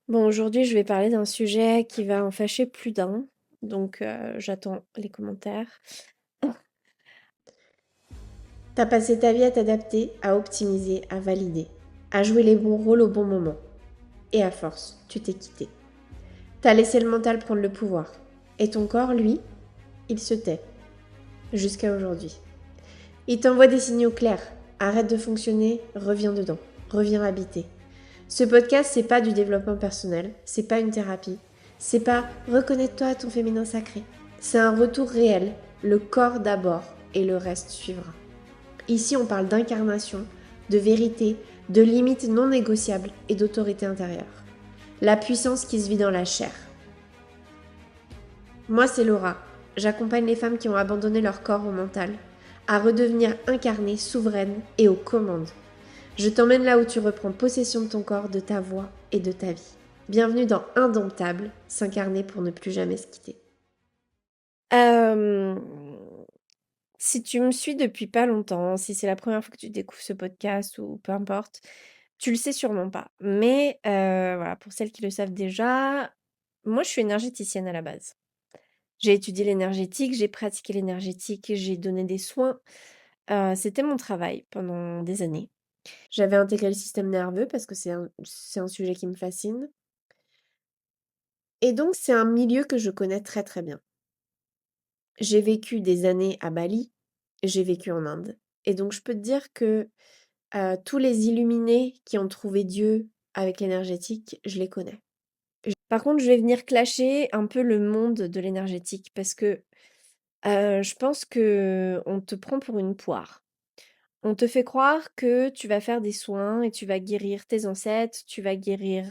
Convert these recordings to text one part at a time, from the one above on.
Bon, aujourd'hui, je vais parler d'un sujet qui va en fâcher plus d'un, donc j'attends les commentaires. T'as passé ta vie à t'adapter, à optimiser, à valider, à jouer les bons rôles au bon moment. Et à force, tu t'es quitté. T'as laissé le mental prendre le pouvoir. Et ton corps, lui, il se tait. Jusqu'à aujourd'hui. Il t'envoie des signaux clairs. Arrête de fonctionner, reviens dedans. Reviens habiter. Ce podcast, c'est pas du développement personnel, c'est pas une thérapie. C'est pas reconnecte-toi à ton féminin sacré. C'est un retour réel, le corps d'abord, et le reste suivra. Ici, on parle d'incarnation, de vérité, de limites non négociables et d'autorité intérieure. La puissance qui se vit dans la chair. Moi, c'est Laura. J'accompagne les femmes qui ont abandonné leur corps au mental à redevenir incarnées, souveraines et aux commandes. Je t'emmène là où tu reprends possession de ton corps, de ta voix et de ta vie. Bienvenue dans Indomptable, s'incarner pour ne plus jamais se quitter. Euh, Si tu me suis depuis pas longtemps, si c'est la première fois que tu découvres ce podcast ou peu importe, tu le sais sûrement pas. Mais voilà, pour celles qui le savent déjà, moi je suis énergéticienne à la base. J'ai étudié l'énergétique, j'ai pratiqué l'énergétique, j'ai donné des soins. C'était mon travail pendant des années. J'avais intégré le système nerveux parce que c'est un sujet qui me fascine. Et donc, c'est un milieu que je connais très très bien. J'ai vécu des années à Bali, j'ai vécu en Inde. Et donc, je peux te dire que tous les illuminés qui ont trouvé Dieu avec l'énergétique, je les connais. Par contre, je vais venir clasher un peu le monde de l'énergétique parce que je pense que on te prend pour une poire. On te fait croire que tu vas faire des soins et tu vas guérir tes ancêtres, tu vas guérir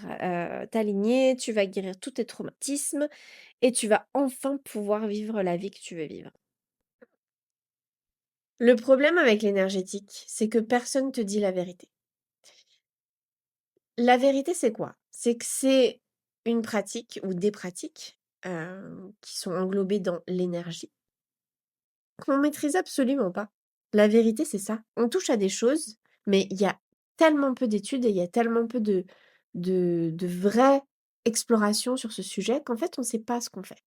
ta lignée, tu vas guérir tous tes traumatismes et tu vas enfin pouvoir vivre la vie que tu veux vivre. Le problème avec l'énergétique, c'est que personne te dit la vérité. La vérité, c'est quoi? C'est que c'est une pratique ou des pratiques qui sont englobées dans l'énergie qu'on maîtrise absolument pas. La vérité, c'est ça. On touche à des choses, mais il y a tellement peu d'études et il y a tellement peu de vraies explorations sur ce sujet qu'en fait, on ne sait pas ce qu'on fait.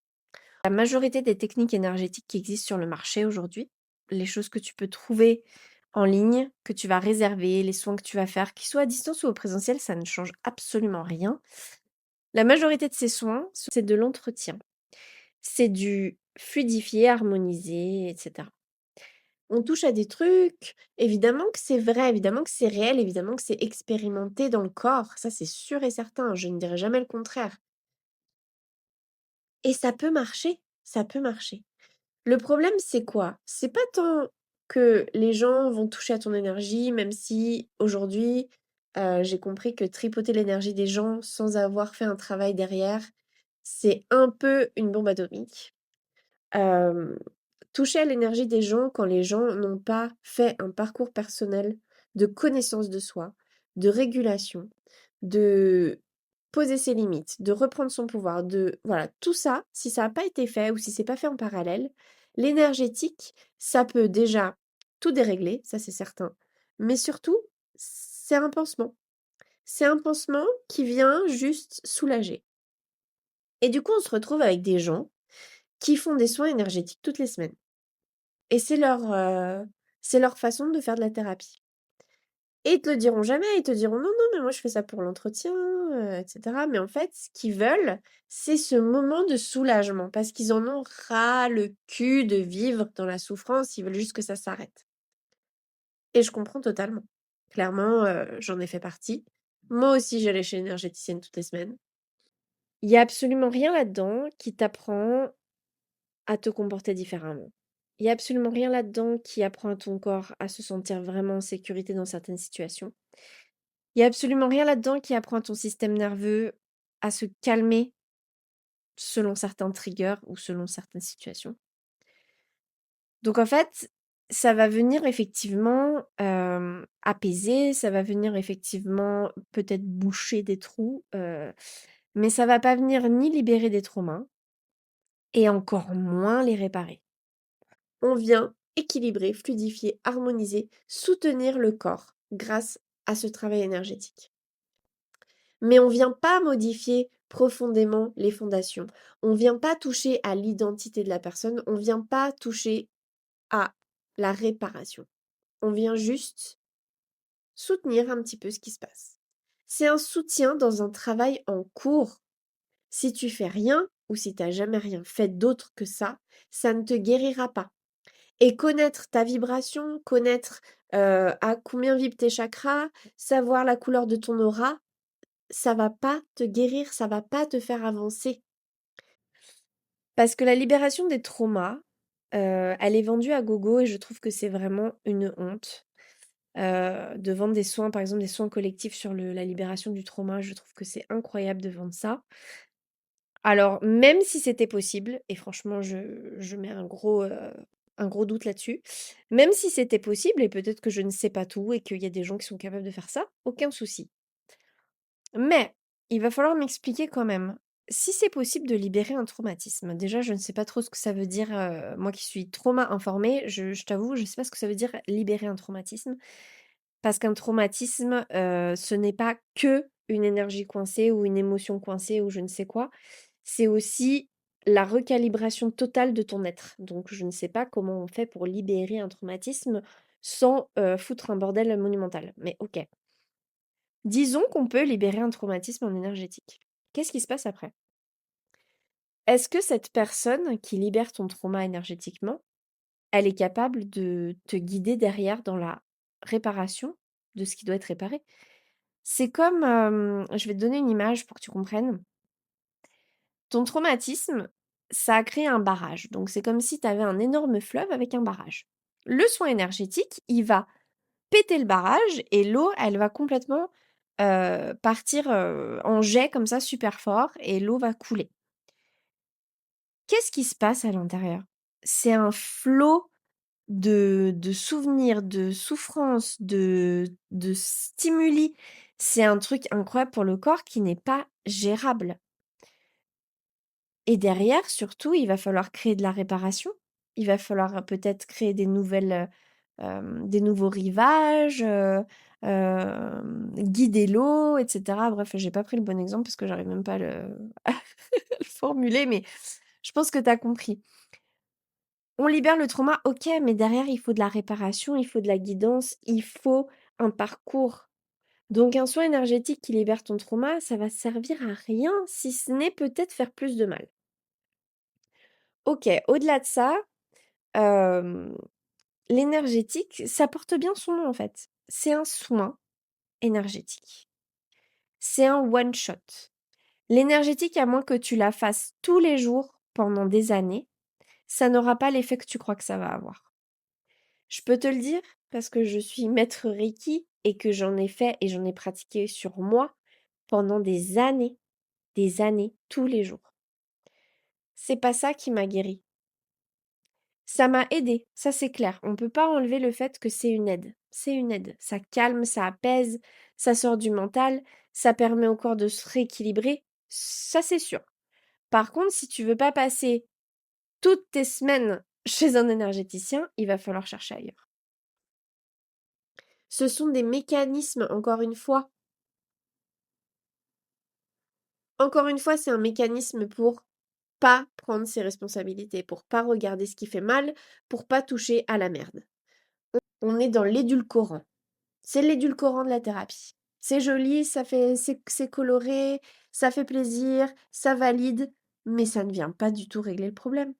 La majorité des techniques énergétiques qui existent sur le marché aujourd'hui, les choses que tu peux trouver en ligne, que tu vas réserver, les soins que tu vas faire, qu'ils soient à distance ou au présentiel, ça ne change absolument rien. La majorité de ces soins, c'est de l'entretien. C'est du fluidifier, harmoniser, etc. On touche à des trucs, évidemment que c'est vrai, évidemment que c'est réel, évidemment que c'est expérimenté dans le corps, ça c'est sûr et certain, je ne dirai jamais le contraire. Et ça peut marcher, ça peut marcher. Le problème, c'est quoi? C'est pas tant que les gens vont toucher à ton énergie, même si aujourd'hui, j'ai compris que tripoter l'énergie des gens sans avoir fait un travail derrière, c'est un peu une bombe atomique. Hem, toucher à l'énergie des gens quand les gens n'ont pas fait un parcours personnel de connaissance de soi, de régulation, de poser ses limites, de reprendre son pouvoir, de voilà, tout ça, si ça n'a pas été fait ou si c'est pas fait en parallèle, l'énergétique, ça peut déjà tout dérégler, ça c'est certain, mais surtout, c'est un pansement. C'est un pansement qui vient juste soulager. Et du coup, on se retrouve avec des gens qui font des soins énergétiques toutes les semaines. Et c'est leur façon de faire de la thérapie. Et ils te le diront jamais, ils te diront: «Non, non, mais moi je fais ça pour l'entretien, et cetera». Mais en fait, ce qu'ils veulent, c'est ce moment de soulagement parce qu'ils en ont ras le cul de vivre dans la souffrance, ils veulent juste que ça s'arrête. Et je comprends totalement. Clairement, j'en ai fait partie. Moi aussi, j'allais chez l'énergéticienne toutes les semaines. Il y a absolument rien là-dedans qui t'apprend à te comporter différemment. Il y a absolument rien là-dedans qui apprend à ton corps à se sentir vraiment en sécurité dans certaines situations. Il y a absolument rien là-dedans qui apprend à ton système nerveux à se calmer selon certains triggers ou selon certaines situations. Donc en fait, ça va venir effectivement, apaiser, ça va venir effectivement peut-être boucher des trous, mais ça va pas venir ni libérer des traumas et encore moins les réparer. On vient équilibrer, fluidifier, harmoniser, soutenir le corps grâce à ce travail énergétique. Mais on vient pas modifier profondément les fondations. On vient pas toucher à l'identité de la personne, on vient pas toucher à la réparation. On vient juste soutenir un petit peu ce qui se passe. C'est un soutien dans un travail en cours. Si tu fais rien ou si tu n'as jamais rien fait d'autre que ça ne te guérira pas. Et connaître ta vibration, connaître à combien vibrent tes chakras, savoir la couleur de ton aura, ça va pas te guérir, ça va pas te faire avancer. Parce que la libération des traumas, elle est vendue à gogo et je trouve que c'est vraiment une honte, de vendre des soins, par exemple des soins collectifs sur la libération du trauma. Je trouve que c'est incroyable de vendre ça. Alors même si c'était possible et franchement je mets un gros doute là-dessus. Même si c'était possible et peut-être que je ne sais pas tout et qu'il y a des gens qui sont capables de faire ça, aucun souci. Mais il va falloir m'expliquer quand même. Si c'est possible de libérer un traumatisme, déjà je ne sais pas trop ce que ça veut dire, moi qui suis trauma informée, je t'avoue, je ne sais pas ce que ça veut dire libérer un traumatisme. Parce qu'un traumatisme, ce n'est pas que une énergie coincée ou une émotion coincée ou je ne sais quoi. C'est aussi la recalibration totale de ton être. Donc je ne sais pas comment on fait pour libérer un traumatisme sans, foutre un bordel monumental. Mais OK. Disons qu'on peut libérer un traumatisme en énergétique. Qu'est-ce qui se passe après? Est-ce que cette personne qui libère ton trauma énergétiquement, elle est capable de te guider derrière dans la réparation de ce qui doit être réparé? C'est comme, je vais te donner une image pour que tu comprennes. Ton traumatisme, ça a créé un barrage. Donc c'est comme si tu avais un énorme fleuve avec un barrage. Le soin énergétique, il va péter le barrage et l'eau, elle va complètement, partir, en jet comme ça super fort et l'eau va couler. Qu'est-ce qui se passe à l'intérieur? C'est un flot de souvenirs, de souffrances, de stimuli. C'est un truc incroyable pour le corps qui n'est pas gérable. Et derrière, surtout, il va falloir créer de la réparation. Il va falloir peut-être créer des nouveaux rivages, guider l'eau, et cetera. Bref, j'ai pas pris le bon exemple parce que j'arrive même pas à le à le formuler, mais je pense que tu as compris. On libère le trauma, OK, mais derrière, il faut de la réparation, il faut de la guidance, il faut un parcours. Donc un soin énergétique qui libère ton trauma, ça va servir à rien, si ce n'est peut-être faire plus de mal. OK, au-delà de ça, hem, l'énergétique, ça porte bien son nom, en fait. C'est un soin énergétique. C'est un one shot. L'énergétique, à moins que tu la fasses tous les jours pendant des années, ça n'aura pas l'effet que tu crois que ça va avoir. Je peux te le dire parce que je suis maître Reiki et que j'en ai fait et j'en ai pratiqué sur moi pendant des années, tous les jours. C'est pas ça qui m'a guérie. Ça m'a aidée, ça c'est clair. On peut pas enlever le fait que c'est une aide. C'est une aide. Ça calme, ça apaise, ça sort du mental, ça permet au corps de se rééquilibrer. Ça c'est sûr. Par contre, si tu veux pas passer toutes tes semaines chez un énergéticien, il va falloir chercher ailleurs. Ce sont des mécanismes, encore une fois. Encore une fois, c'est un mécanisme pour pas prendre ses responsabilités, pour pas regarder ce qui fait mal, pour pas toucher à la merde. On est dans l'édulcorant. C'est l'édulcorant de la thérapie. C'est joli, c'est coloré, ça fait plaisir, ça valide, mais ça ne vient pas du tout régler le problème.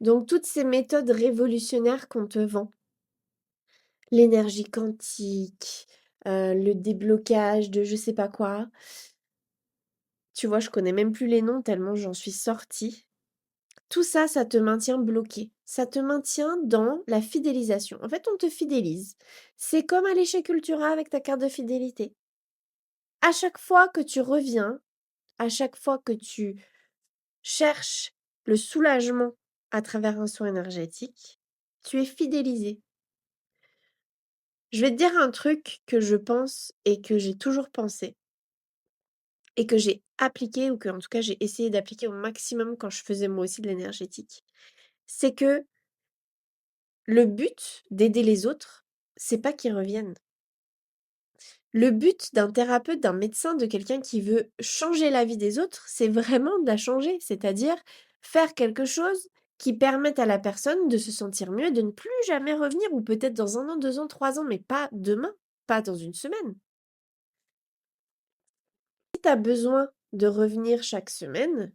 Donc toutes ces méthodes révolutionnaires qu'on te vend, l'énergie quantique, le déblocage de je sais pas quoi, tu vois, je connais même plus les noms tellement j'en suis sortie. Tout ça, ça te maintient bloqué. Ça te maintient dans la fidélisation. En fait, on te fidélise. C'est comme aller chez Cultura avec ta carte de fidélité. À chaque fois que tu reviens, à chaque fois que tu cherches le soulagement à travers un soin énergétique, tu es fidélisé. Je vais te dire un truc que je pense et que j'ai toujours pensé et que j'ai appliqué ou que en tout cas j'ai essayé d'appliquer au maximum quand je faisais moi aussi de l'énergétique. C'est que le but d'aider les autres, c'est pas qu'ils reviennent. Le but d'un thérapeute, d'un médecin, de quelqu'un qui veut changer la vie des autres, c'est vraiment de la changer, c'est-à-dire faire quelque chose qui permette à la personne de se sentir mieux et de ne plus jamais revenir ou peut-être dans 1 an, 2 ans, 3 ans, mais pas demain, pas dans une semaine. Si tu as besoin de revenir chaque semaine,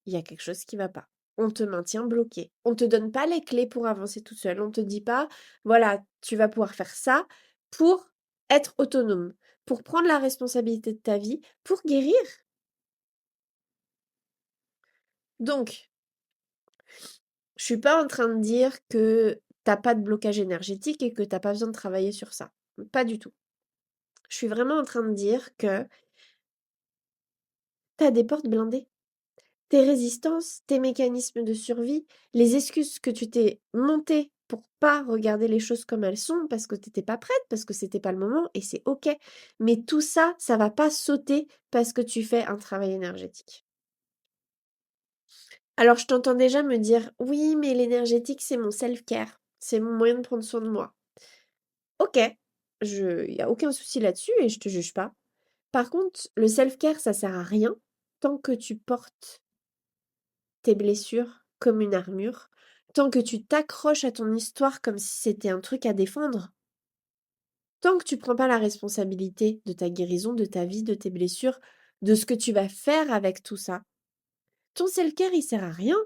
il y a quelque chose qui va pas. On te maintient bloqué. On te donne pas les clés pour avancer toute seule. On te dit pas: «Voilà, tu vas pouvoir faire ça pour être autonome, pour prendre la responsabilité de ta vie, pour guérir». Donc, je suis pas en train de dire que tu pas de blocage énergétique et que tu pas besoin de travailler sur ça. Pas du tout. Je suis vraiment en train de dire que tu as des portes blindées. Tes résistances, tes mécanismes de survie, les excuses que tu t'es montées pour pas regarder les choses comme elles sont parce que t'étais pas prête, parce que c'était pas le moment et c'est OK. Mais tout ça, ça va pas sauter parce que tu fais un travail énergétique. Alors je t'entends déjà me dire: «Oui, mais l'énergétique, c'est mon self-care, c'est mon moyen de prendre soin de moi». OK, il y a aucun souci là-dessus et je te juge pas. Par contre, le self-care, ça sert à rien tant que tu portes tes blessures comme une armure, tant que tu t'accroches à ton histoire comme si c'était un truc à défendre, tant que tu prends pas la responsabilité de ta guérison, de ta vie, de tes blessures, de ce que tu vas faire avec tout ça, ton self-care, il sert à rien.